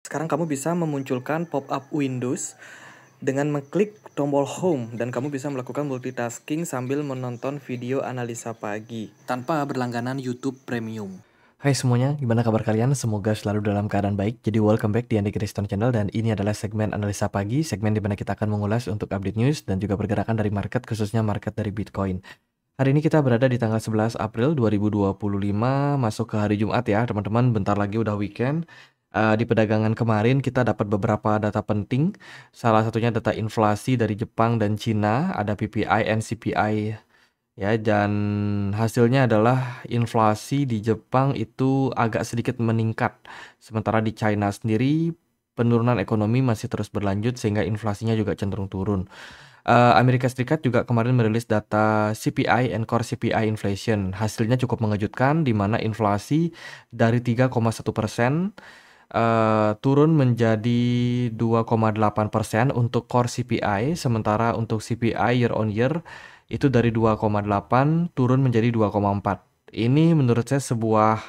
Sekarang kamu bisa memunculkan pop-up Windows dengan mengklik tombol Home dan kamu bisa melakukan multitasking sambil menonton video analisa pagi tanpa berlangganan YouTube Premium. Hai semuanya, gimana kabar kalian? Semoga selalu dalam keadaan baik. Jadi welcome back di Andy Kriston Channel dan ini adalah segmen analisa pagi, segmen di mana kita akan mengulas untuk update news dan juga pergerakan dari market, khususnya market dari Bitcoin. Hari ini kita berada di tanggal 11 April 2025, masuk ke hari Jumat ya teman-teman, bentar lagi udah weekend. Di perdagangan kemarin kita dapat beberapa data penting, salah satunya data inflasi dari Jepang dan Cina, ada PPI and CPI ya, dan hasilnya adalah inflasi di Jepang itu agak sedikit meningkat. Sementara di China sendiri penurunan ekonomi masih terus berlanjut sehingga inflasinya juga cenderung turun. Amerika Serikat juga kemarin merilis data CPI and Core CPI inflation. Hasilnya cukup mengejutkan di mana inflasi dari 3,1% turun menjadi 2,8% untuk Core CPI, sementara untuk CPI year on year itu dari 2,8 turun menjadi 2,4. Ini menurut saya sebuah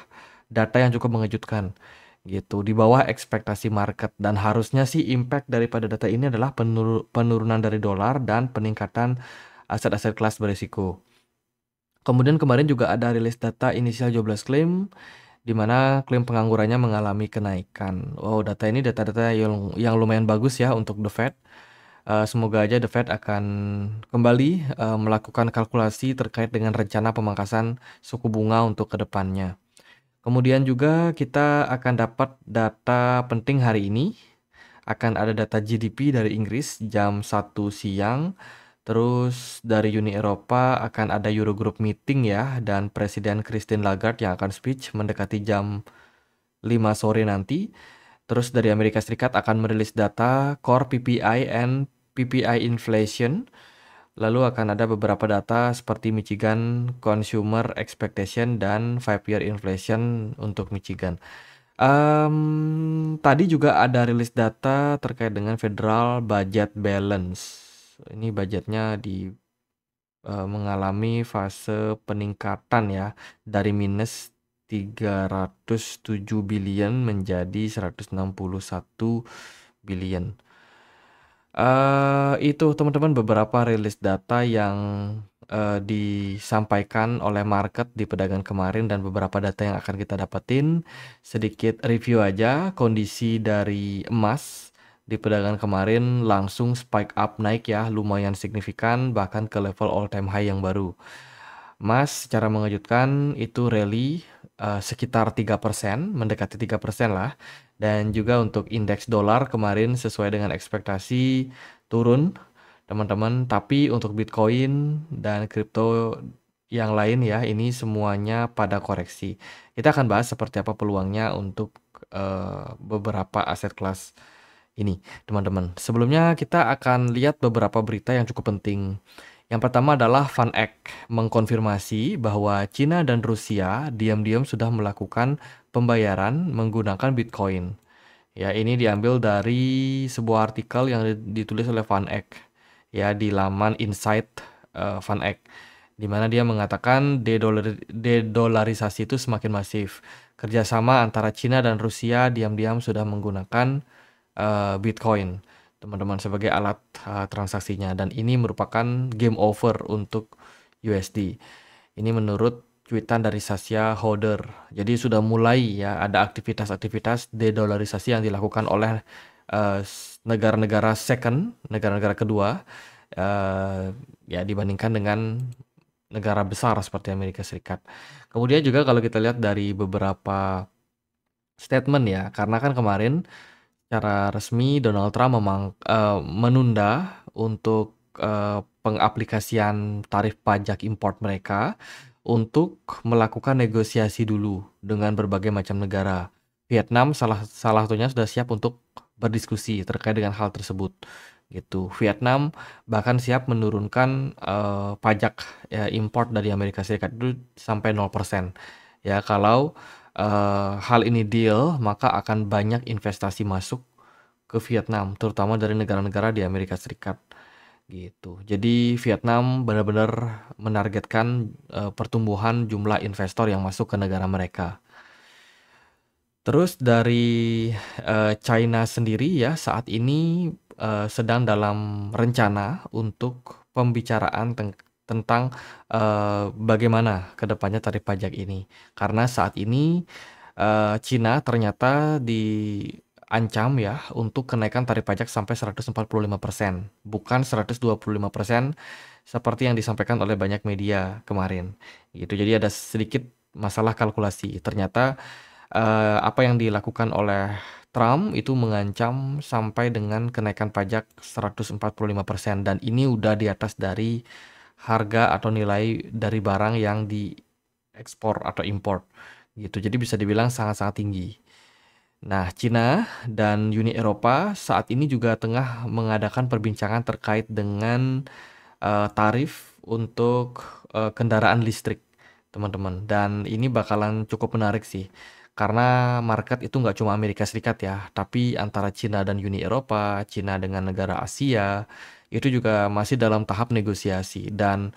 data yang cukup mengejutkan gitu, di bawah ekspektasi market, dan harusnya sih impact daripada data ini adalah penurunan dari dolar dan peningkatan aset-aset kelas berisiko. Kemudian kemarin juga ada rilis data initial jobless claim di mana klaim penganggurannya mengalami kenaikan. Wow, data ini data-data yang lumayan bagus ya untuk The Fed. Semoga aja The Fed akan kembali melakukan kalkulasi terkait dengan rencana pemangkasan suku bunga untuk kedepannya. Kemudian juga kita akan dapat data penting hari ini. Akan ada data GDP dari Inggris jam 1 siang. Terus dari Uni Eropa akan ada Eurogroup meeting ya, dan Presiden Christine Lagarde yang akan speech mendekati jam 5 sore nanti. Terus dari Amerika Serikat akan merilis data core PPI and PPI inflation. Lalu akan ada beberapa data seperti Michigan Consumer Expectation dan 5-year inflation untuk Michigan. Tadi juga ada rilis data terkait dengan Federal Budget Balance. Ini budgetnya mengalami fase peningkatan ya, dari minus 307 billion menjadi 161 billion. Itu teman-teman beberapa rilis data yang disampaikan oleh market di perdagangan kemarin dan beberapa data yang akan kita dapetin. Sedikit review aja kondisi dari emas di perdagangan kemarin, langsung spike up naik ya, lumayan signifikan bahkan ke level all time high yang baru. Emas secara mengejutkan itu rally sekitar 3%, mendekati 3% lah. Dan juga untuk indeks dolar kemarin sesuai dengan ekspektasi turun teman-teman. Tapi untuk Bitcoin dan kripto yang lain ya, ini semuanya pada koreksi. Kita akan bahas seperti apa peluangnya untuk beberapa aset kelas ini teman-teman. Sebelumnya kita akan lihat beberapa berita yang cukup penting. Yang pertama adalah VanEck mengkonfirmasi bahwa Cina dan Rusia diam-diam sudah melakukan pembayaran menggunakan Bitcoin. Ya, ini diambil dari sebuah artikel yang ditulis oleh VanEck ya di laman Insight VanEck, di mana dia mengatakan dedolarisasi itu semakin masif. Kerjasama antara Cina dan Rusia diam-diam sudah menggunakan Bitcoin teman-teman sebagai alat transaksinya, dan ini merupakan game over untuk USD. Ini menurut cuitan dari Sasha Holder. Jadi sudah mulai ya ada aktivitas-aktivitas dedolarisasi yang dilakukan oleh negara-negara second, negara-negara kedua ya dibandingkan dengan negara besar seperti Amerika Serikat. Kemudian juga kalau kita lihat dari beberapa statement ya, karena kan kemarin secara resmi Donald Trump menunda untuk pengaplikasian tarif pajak import mereka untuk melakukan negosiasi dulu dengan berbagai macam negara. Vietnam salah satunya sudah siap untuk berdiskusi terkait dengan hal tersebut. Gitu. Vietnam bahkan siap menurunkan pajak import dari Amerika Serikat itu sampai 0%. Ya, kalau hal ini deal, maka akan banyak investasi masuk ke Vietnam, terutama dari negara-negara di Amerika Serikat gitu. Jadi Vietnam benar-benar menargetkan pertumbuhan jumlah investor yang masuk ke negara mereka. Terus dari China sendiri ya saat ini sedang dalam rencana untuk pembicaraan tentang bagaimana ke depannya tarif pajak ini. Karena saat ini Cina ternyata diancam ya untuk kenaikan tarif pajak sampai 145%, bukan 125% seperti yang disampaikan oleh banyak media kemarin. Gitu. Jadi ada sedikit masalah kalkulasi. Ternyata apa yang dilakukan oleh Trump itu mengancam sampai dengan kenaikan pajak 145% dan ini udah di atas dari harga atau nilai dari barang yang diekspor atau import gitu. Jadi bisa dibilang sangat-sangat tinggi. Nah, Cina dan Uni Eropa saat ini juga tengah mengadakan perbincangan terkait dengan tarif untuk kendaraan listrik, teman-teman. Dan ini bakalan cukup menarik sih, karena market itu nggak cuma Amerika Serikat ya, tapi antara Cina dan Uni Eropa, Cina dengan negara Asia, itu juga masih dalam tahap negosiasi. Dan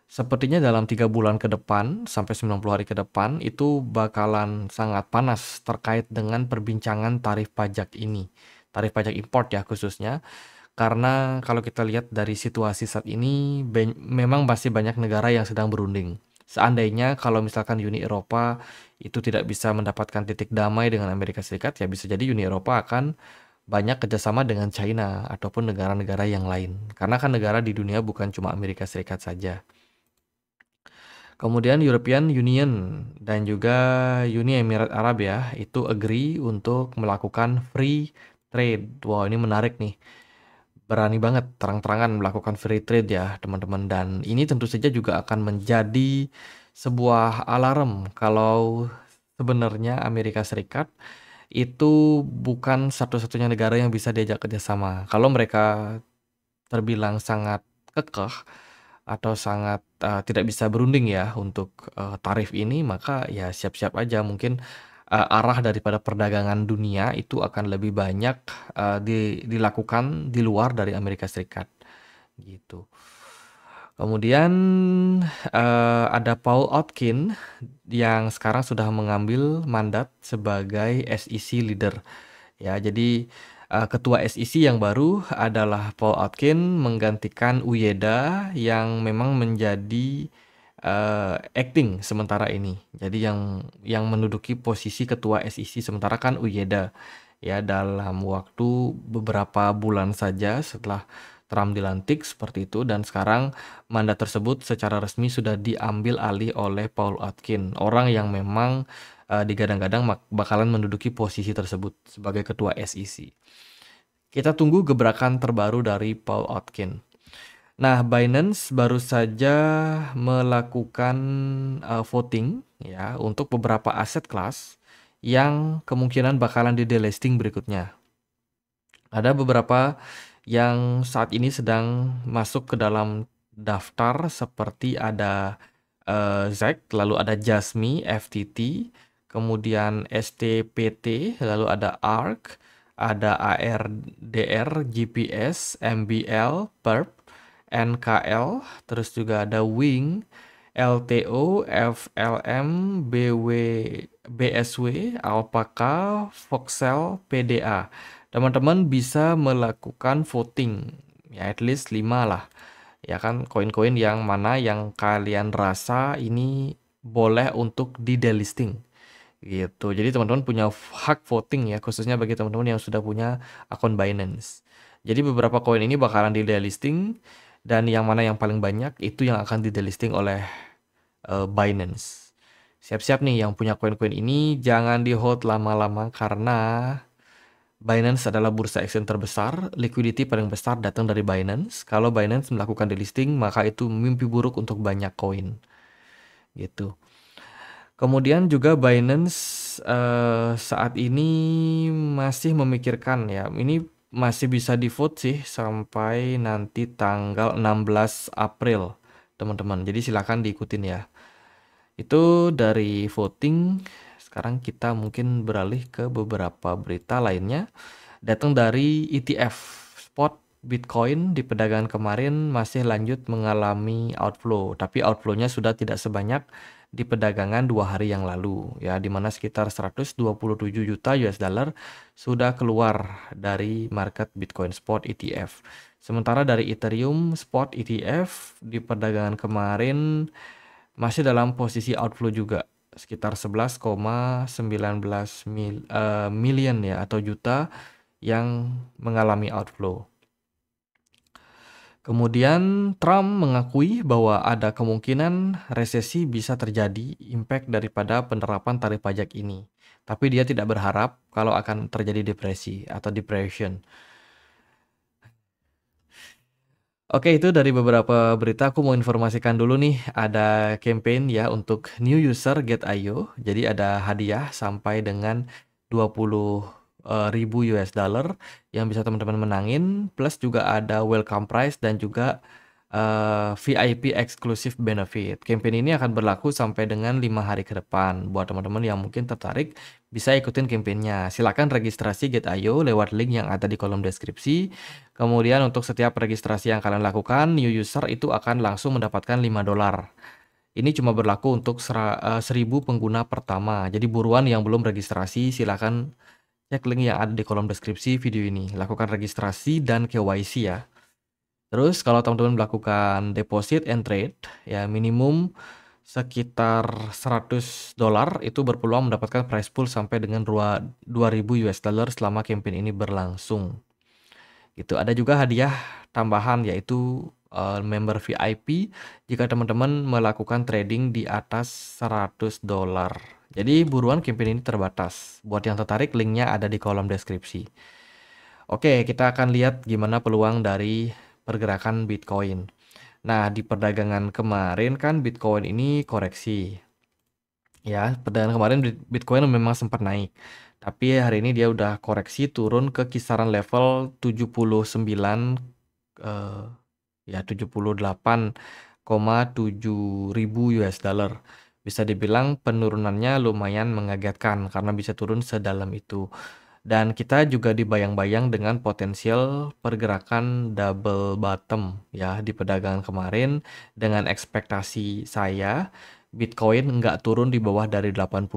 sepertinya dalam 3 bulan ke depan, sampai 90 hari ke depan, itu bakalan sangat panas terkait dengan perbincangan tarif pajak ini. Tarif pajak import ya khususnya. Karena kalau kita lihat dari situasi saat ini, memang masih banyak negara yang sedang berunding. Seandainya kalau misalkan Uni Eropa itu tidak bisa mendapatkan titik damai dengan Amerika Serikat, ya bisa jadi Uni Eropa akan banyak kerjasama dengan China ataupun negara-negara yang lain. Karena kan negara di dunia bukan cuma Amerika Serikat saja. Kemudian European Union dan juga Uni Emirat Arab ya, itu agree untuk melakukan free trade. Wah, ini menarik nih. Berani banget terang-terangan melakukan free trade ya teman-teman, dan ini tentu saja juga akan menjadi sebuah alarm kalau sebenarnya Amerika Serikat itu bukan satu-satunya negara yang bisa diajak kerjasama. Kalau mereka terbilang sangat kekeh atau sangat tidak bisa berunding ya untuk tarif ini, maka ya siap-siap aja mungkin arah daripada perdagangan dunia itu akan lebih banyak dilakukan di luar dari Amerika Serikat gitu. Kemudian ada Paul Otkin yang sekarang sudah mengambil mandat sebagai SEC leader. Ya, jadi ketua SEC yang baru adalah Paul Otkin menggantikan Uyeda yang memang menjadi acting sementara ini. Jadi yang menduduki posisi ketua SEC sementara kan Uyeda ya dalam waktu beberapa bulan saja setelah Trump dilantik seperti itu, dan sekarang mandat tersebut secara resmi sudah diambil alih oleh Paul Otkin, orang yang memang digadang-gadang bakalan menduduki posisi tersebut sebagai ketua SEC. Kita tunggu gebrakan terbaru dari Paul Otkin. Nah, Binance baru saja melakukan voting ya untuk beberapa aset kelas yang kemungkinan bakalan di delisting berikutnya. Ada beberapa yang saat ini sedang masuk ke dalam daftar seperti ada ZEC, lalu ada Jasmy, FTT, kemudian STPT, lalu ada ARK, ada ARDR, GPS, MBL, PERP, NKL, terus juga ada Wing, LTO, FLM, BSW, Alpaca, Voxel, PDA. Teman-teman bisa melakukan voting, ya at least 5 lah. Ya kan, koin-koin yang mana yang kalian rasa ini boleh untuk di delisting gitu. Jadi teman-teman punya hak voting ya, khususnya bagi teman-teman yang sudah punya akun Binance. Jadi beberapa koin ini bakalan di delisting, dan yang mana yang paling banyak itu yang akan di delisting oleh Binance. Siap-siap nih yang punya koin-koin ini, jangan di hold lama-lama karena Binance adalah bursa exchange terbesar, liquidity paling besar datang dari Binance. Kalau Binance melakukan delisting, maka itu mimpi buruk untuk banyak koin. Gitu. Kemudian juga Binance saat ini masih memikirkan ya, ini masih bisa di vote sih sampai nanti tanggal 16 April, teman-teman. Jadi silakan diikutin ya. Itu dari voting. Sekarang kita mungkin beralih ke beberapa berita lainnya. Datang dari ETF spot Bitcoin di perdagangan kemarin masih lanjut mengalami outflow, tapi outflow-nya sudah tidak sebanyak di perdagangan 2 hari yang lalu, ya, di mana sekitar 127 juta US dollar sudah keluar dari market Bitcoin Spot ETF. Sementara dari Ethereum Spot ETF di perdagangan kemarin masih dalam posisi outflow juga, sekitar 11,19 million ya, atau juta yang mengalami outflow. Kemudian Trump mengakui bahwa ada kemungkinan resesi bisa terjadi impact daripada penerapan tarif pajak ini. Tapi dia tidak berharap kalau akan terjadi depresi atau depression. Oke, itu dari beberapa berita. Aku mau informasikan dulu nih, ada campaign ya untuk new user Get.io. Jadi ada hadiah sampai dengan 20.000 US dollar yang bisa teman-teman menangin. Plus juga ada welcome prize dan juga VIP exclusive benefit. Campaign ini akan berlaku sampai dengan 5 hari ke depan. Buat teman-teman yang mungkin tertarik, bisa ikutin campaignnya. Silakan registrasi Get.io lewat link yang ada di kolom deskripsi. Kemudian untuk setiap registrasi yang kalian lakukan, new user itu akan langsung mendapatkan $5. Ini cuma berlaku untuk 1000 pengguna pertama. Jadi buruan yang belum registrasi, silakan cek link yang ada di kolom deskripsi video ini. Lakukan registrasi dan KYC ya. Terus kalau teman-teman melakukan deposit and trade, ya minimum sekitar $100 itu berpeluang mendapatkan prize pool sampai dengan 2.000 US dollar selama campaign ini berlangsung. Gitu. Ada juga hadiah tambahan yaitu member VIP jika teman-teman melakukan trading di atas $100. Jadi buruan, campaign ini terbatas. Buat yang tertarik, linknya ada di kolom deskripsi. Oke, kita akan lihat gimana peluang dari pergerakan Bitcoin. Nah, di perdagangan kemarin kan Bitcoin ini koreksi. Ya, perdagangan kemarin Bitcoin memang sempat naik. Tapi hari ini dia udah koreksi turun ke kisaran level 79 ya 78,7 ribu US dollar. Bisa dibilang penurunannya lumayan mengagetkan karena bisa turun sedalam itu. Dan kita juga dibayang-bayang dengan potensial pergerakan double bottom ya di perdagangan kemarin. Dengan ekspektasi saya, Bitcoin nggak turun di bawah dari 80.000.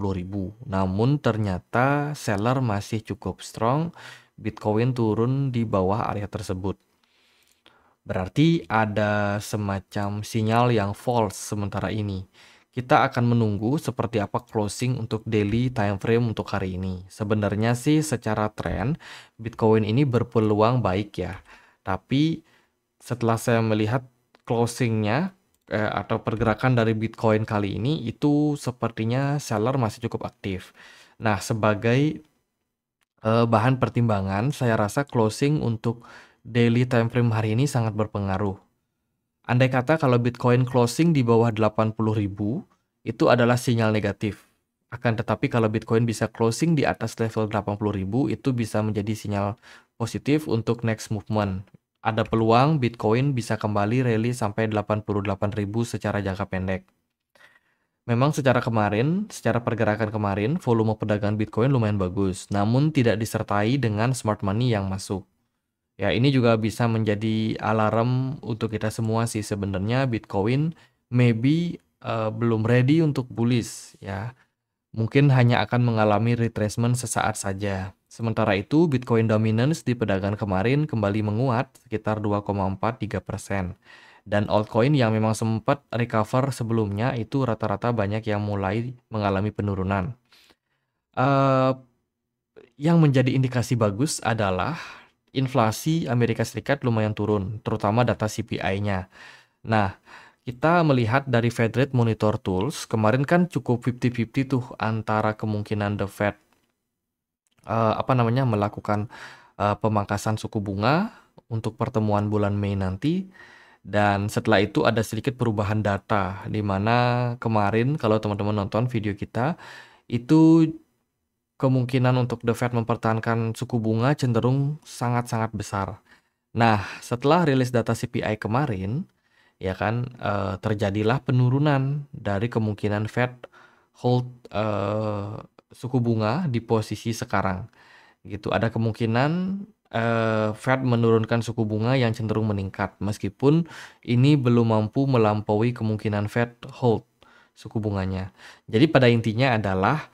Namun ternyata seller masih cukup strong. Bitcoin turun di bawah area tersebut. Berarti ada semacam sinyal yang false sementara ini. Kita akan menunggu seperti apa closing untuk daily time frame untuk hari ini. Sebenarnya sih secara tren Bitcoin ini berpeluang baik ya. Tapi setelah saya melihat closingnya atau pergerakan dari Bitcoin kali ini, itu sepertinya seller masih cukup aktif. Nah, sebagai bahan pertimbangan, saya rasa closing untuk daily time frame hari ini sangat berpengaruh. Andai kata kalau Bitcoin closing di bawah 80.000, itu adalah sinyal negatif. Akan tetapi kalau Bitcoin bisa closing di atas level 80.000, itu bisa menjadi sinyal positif untuk next movement. Ada peluang Bitcoin bisa kembali rally sampai 88.000 secara jangka pendek. Memang secara pergerakan kemarin, volume perdagangan Bitcoin lumayan bagus, namun tidak disertai dengan smart money yang masuk. Ya, ini juga bisa menjadi alarm untuk kita semua sih sebenarnya. Bitcoin maybe belum ready untuk bullish ya. Mungkin hanya akan mengalami retracement sesaat saja. Sementara itu, Bitcoin dominance di perdagangan kemarin kembali menguat sekitar 2,43%. Dan altcoin yang memang sempat recover sebelumnya itu rata-rata banyak yang mulai mengalami penurunan. Yang menjadi indikasi bagus adalah inflasi Amerika Serikat lumayan turun, terutama data CPI-nya. Nah, kita melihat dari Fed Rate Monitor Tools, kemarin kan cukup 50-50 tuh antara kemungkinan the Fed melakukan pemangkasan suku bunga untuk pertemuan bulan Mei nanti. Dan setelah itu ada sedikit perubahan data, di mana kemarin kalau teman-teman nonton video kita, itu kemungkinan untuk The Fed mempertahankan suku bunga cenderung sangat-sangat besar. Nah, setelah rilis data CPI kemarin, ya kan, terjadilah penurunan dari kemungkinan Fed hold suku bunga di posisi sekarang. Gitu, ada kemungkinan Fed menurunkan suku bunga yang cenderung meningkat, meskipun ini belum mampu melampaui kemungkinan Fed hold suku bunganya. Jadi pada intinya adalah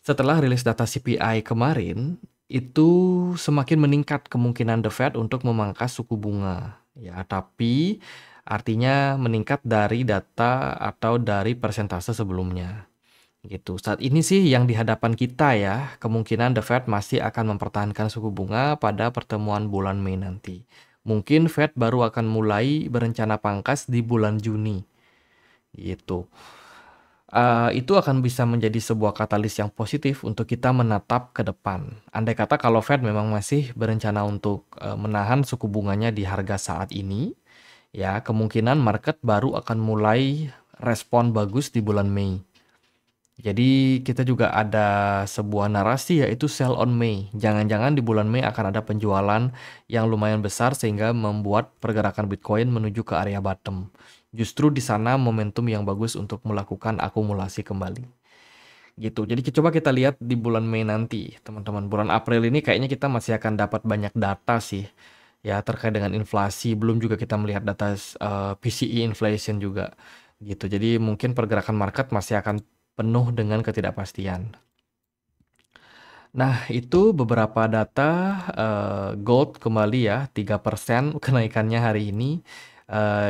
setelah rilis data CPI kemarin, itu semakin meningkat kemungkinan The Fed untuk memangkas suku bunga. Ya, tapi artinya meningkat dari data atau dari persentase sebelumnya. Gitu. Saat ini sih yang di hadapan kita ya, kemungkinan The Fed masih akan mempertahankan suku bunga pada pertemuan bulan Mei nanti. Mungkin Fed baru akan mulai berencana pangkas di bulan Juni. Gitu. Itu akan bisa menjadi sebuah katalis yang positif untuk kita menatap ke depan. Andai kata kalau Fed memang masih berencana untuk menahan suku bunganya di harga saat ini, ya kemungkinan market baru akan mulai respon bagus di bulan Mei. Jadi kita juga ada sebuah narasi yaitu sell on May. Jangan-jangan di bulan Mei akan ada penjualan yang lumayan besar sehingga membuat pergerakan Bitcoin menuju ke area bottom. Justru di sana momentum yang bagus untuk melakukan akumulasi kembali. Gitu. Jadi coba kita lihat di bulan Mei nanti, teman-teman. Bulan April ini kayaknya kita masih akan dapat banyak data sih. Ya, terkait dengan inflasi, belum juga kita melihat data PCE inflation juga. Gitu. Jadi mungkin pergerakan market masih akan penuh dengan ketidakpastian. Nah, itu beberapa data gold kembali ya, 3% kenaikannya hari ini.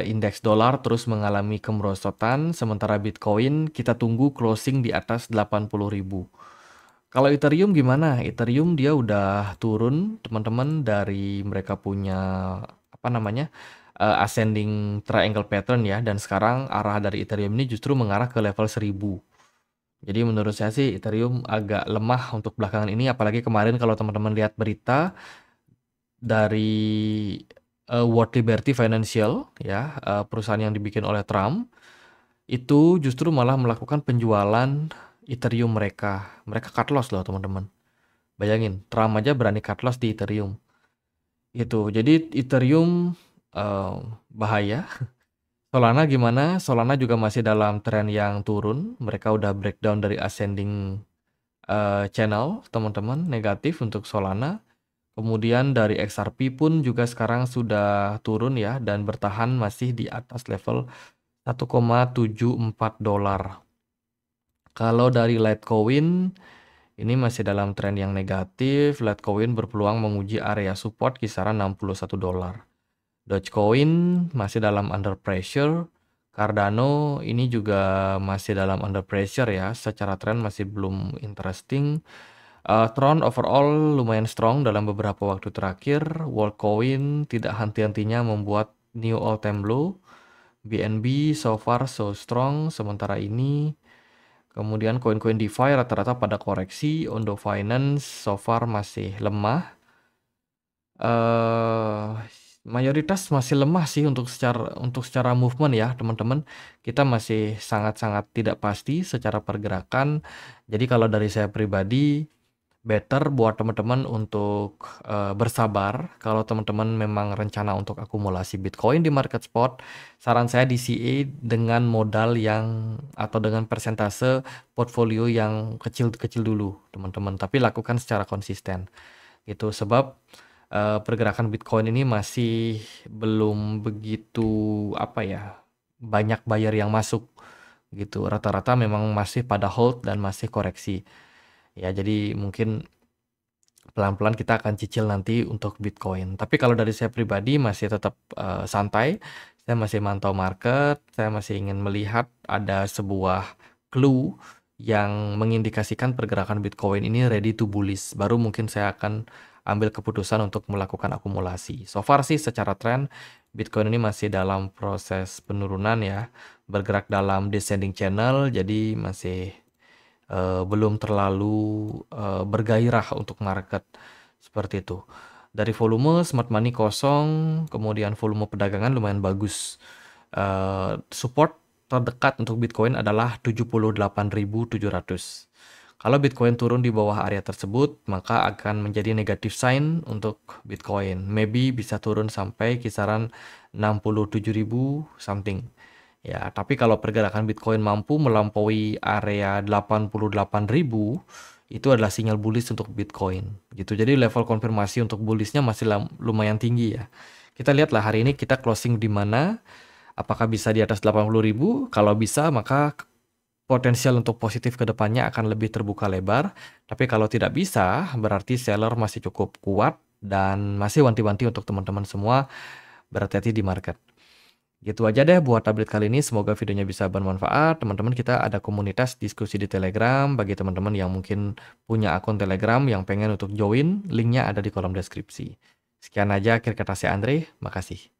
Indeks dolar terus mengalami kemerosotan, sementara Bitcoin kita tunggu closing di atas 80.000. Kalau Ethereum gimana? Ethereum dia udah turun, teman-teman, dari mereka punya apa namanya? Ascending triangle pattern ya, dan sekarang arah dari Ethereum ini justru mengarah ke level 1000. Jadi menurut saya sih Ethereum agak lemah untuk belakangan ini, apalagi kemarin kalau teman-teman lihat berita dari World Liberty Financial ya, perusahaan yang dibikin oleh Trump, itu justru malah melakukan penjualan Ethereum mereka. Mereka cut loss loh teman-teman. Bayangin, Trump aja berani cut loss di Ethereum. Itu. Jadi Ethereum bahaya. Solana gimana? Solana juga masih dalam tren yang turun. Mereka udah breakdown dari ascending channel, teman-teman, negatif untuk Solana. Kemudian dari XRP pun juga sekarang sudah turun ya, dan bertahan masih di atas level 1,74 dolar. Kalau dari Litecoin, ini masih dalam tren yang negatif. Litecoin berpeluang menguji area support kisaran 61 dolar. Dogecoin masih dalam under pressure. Cardano ini juga masih dalam under pressure ya. Secara tren masih belum interesting. Tron overall lumayan strong dalam beberapa waktu terakhir. Worldcoin tidak henti-hentinya membuat new all-time low. BNB so far so strong sementara ini. Kemudian koin-koin DeFi rata-rata pada koreksi. Ondo Finance so far masih lemah. Mayoritas masih lemah sih untuk secara movement ya teman-teman. Kita masih sangat-sangat tidak pasti secara pergerakan. Jadi kalau dari saya pribadi, better buat teman-teman untuk bersabar. Kalau teman-teman memang rencana untuk akumulasi Bitcoin di market spot, saran saya DCA dengan modal yang atau dengan persentase portfolio yang kecil-kecil dulu, teman-teman. Tapi lakukan secara konsisten. Gitu sebab pergerakan Bitcoin ini masih belum begitu banyak buyer yang masuk gitu. Rata-rata memang masih pada hold dan masih koreksi. Ya, jadi mungkin pelan-pelan kita akan cicil nanti untuk Bitcoin. Tapi kalau dari saya pribadi masih tetap santai. Saya masih mantau market, saya masih ingin melihat ada sebuah clue yang mengindikasikan pergerakan Bitcoin ini ready to bullish. Baru mungkin saya akan ambil keputusan untuk melakukan akumulasi. So far sih secara tren Bitcoin ini masih dalam proses penurunan ya, bergerak dalam descending channel, jadi masih belum terlalu bergairah untuk market seperti itu. Dari volume smart money kosong, kemudian volume perdagangan lumayan bagus. Support terdekat untuk Bitcoin adalah 78.700. Kalau Bitcoin turun di bawah area tersebut, maka akan menjadi negative sign untuk Bitcoin. Maybe bisa turun sampai kisaran 67.000 something. Ya, tapi kalau pergerakan Bitcoin mampu melampaui area 88.000, itu adalah sinyal bullish untuk Bitcoin gitu. Jadi level konfirmasi untuk bullishnya masih lumayan tinggi ya. Kita lihatlah hari ini kita closing di mana, apakah bisa di atas 80.000? Kalau bisa maka potensial untuk positif ke depannya akan lebih terbuka lebar. Tapi kalau tidak bisa, berarti seller masih cukup kuat dan masih wanti-wanti untuk teman-teman semua berhati-hati di market. Gitu aja deh buat update kali ini. Semoga videonya bisa bermanfaat. Teman-teman, kita ada komunitas diskusi di Telegram. Bagi teman-teman yang mungkin punya akun Telegram yang pengen untuk join, linknya ada di kolom deskripsi. Sekian aja akhir kata saya Andre. Makasih.